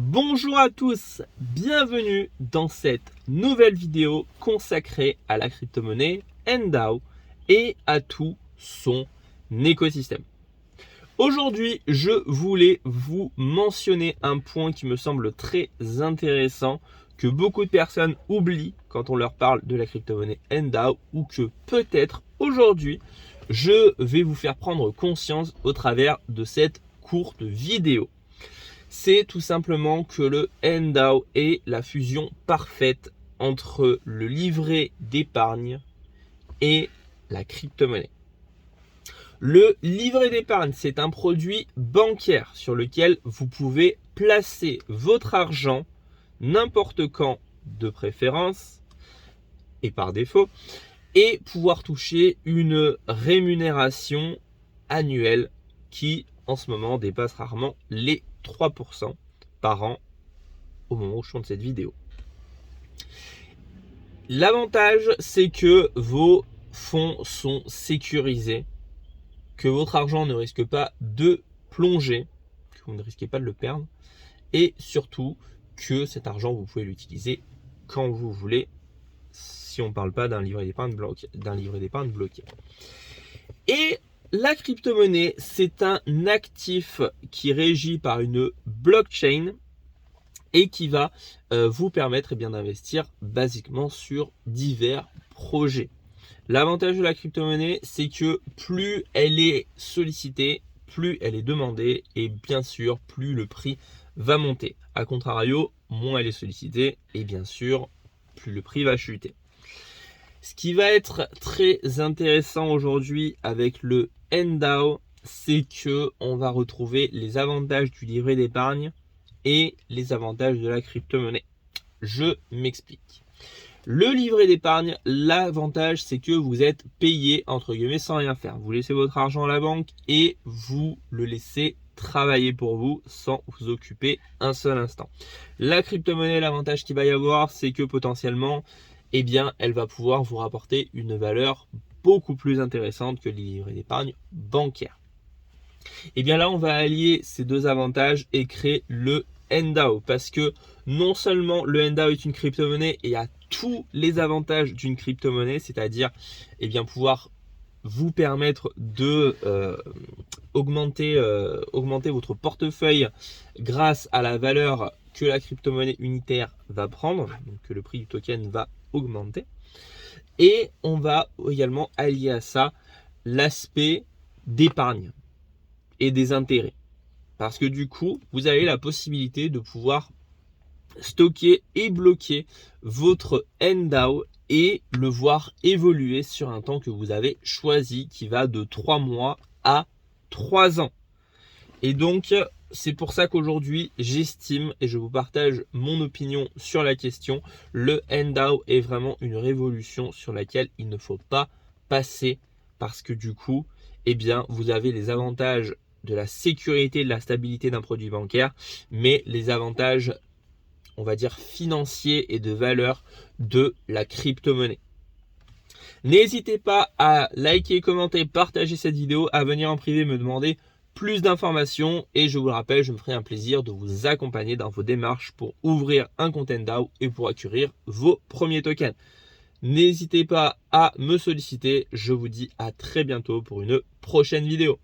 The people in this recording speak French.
Bonjour à tous, bienvenue dans cette nouvelle vidéo consacrée à la crypto-monnaie NDAO et à tout son écosystème. Aujourd'hui, je voulais vous mentionner un point qui me semble très intéressant, que beaucoup de personnes oublient quand on leur parle de la crypto-monnaie NDAO, ou que peut-être aujourd'hui, je vais vous faire prendre conscience au travers de cette courte vidéo. C'est tout simplement que le NDAO est la fusion parfaite entre le livret d'épargne et la crypto-monnaie. Le livret d'épargne, c'est un produit bancaire sur lequel vous pouvez placer votre argent n'importe quand de préférence et par défaut, et pouvoir toucher une rémunération annuelle qui en ce moment dépasse rarement les 3% par an au moment où je tourne cette vidéo. L'avantage, c'est que vos fonds sont sécurisés, que votre argent ne risque pas de plonger, que vous ne risquez pas de le perdre, et surtout que cet argent, vous pouvez l'utiliser quand vous voulez, si on ne parle pas d'un livret d'épargne bloqué. Et la crypto-monnaie, c'est un actif qui est régi par une blockchain et qui va vous permettre d'investir basiquement sur divers projets. L'avantage de la crypto-monnaie, c'est que plus elle est sollicitée, plus elle est demandée et bien sûr, plus le prix va monter. A contrario, moins elle est sollicitée et bien sûr, plus le prix va chuter. Ce qui va être très intéressant aujourd'hui avec le NDAO, c'est que on va retrouver les avantages du livret d'épargne et les avantages de la crypto-monnaie. Je m'explique. Le livret d'épargne, l'avantage, c'est que vous êtes payé entre guillemets sans rien faire. Vous laissez votre argent à la banque et vous le laissez travailler pour vous sans vous occuper un seul instant. La crypto-monnaie, l'avantage qu'il va y avoir, c'est que potentiellement, elle va pouvoir vous rapporter une valeur beaucoup plus intéressante que les livrets d'épargne bancaire. Là, on va allier ces deux avantages et créer le NDAO, parce que non seulement le NDAO est une crypto-monnaie et a tous les avantages d'une crypto-monnaie, c'est-à-dire pouvoir vous permettre de augmenter votre portefeuille grâce à la valeur que la crypto-monnaie unitaire va prendre, donc que le prix du token va augmenter. Et on va également allier à ça l'aspect d'épargne et des intérêts. Parce que du coup, vous avez la possibilité de pouvoir stocker et bloquer votre NDAO et le voir évoluer sur un temps que vous avez choisi, qui va de 3 mois à 3 ans. Et donc, c'est pour ça qu'aujourd'hui, j'estime et je vous partage mon opinion sur la question. Le NDAO est vraiment une révolution sur laquelle il ne faut pas passer, parce que du coup, vous avez les avantages de la sécurité et de la stabilité d'un produit bancaire, mais les avantages, on va dire, financiers et de valeur de la crypto-monnaie. N'hésitez pas à liker, commenter, partager cette vidéo, à venir en privé me demander plus d'informations, et je vous le rappelle, je me ferai un plaisir de vous accompagner dans vos démarches pour ouvrir un compte NDAO et pour acquérir vos premiers tokens. N'hésitez pas à me solliciter, je vous dis à très bientôt pour une prochaine vidéo.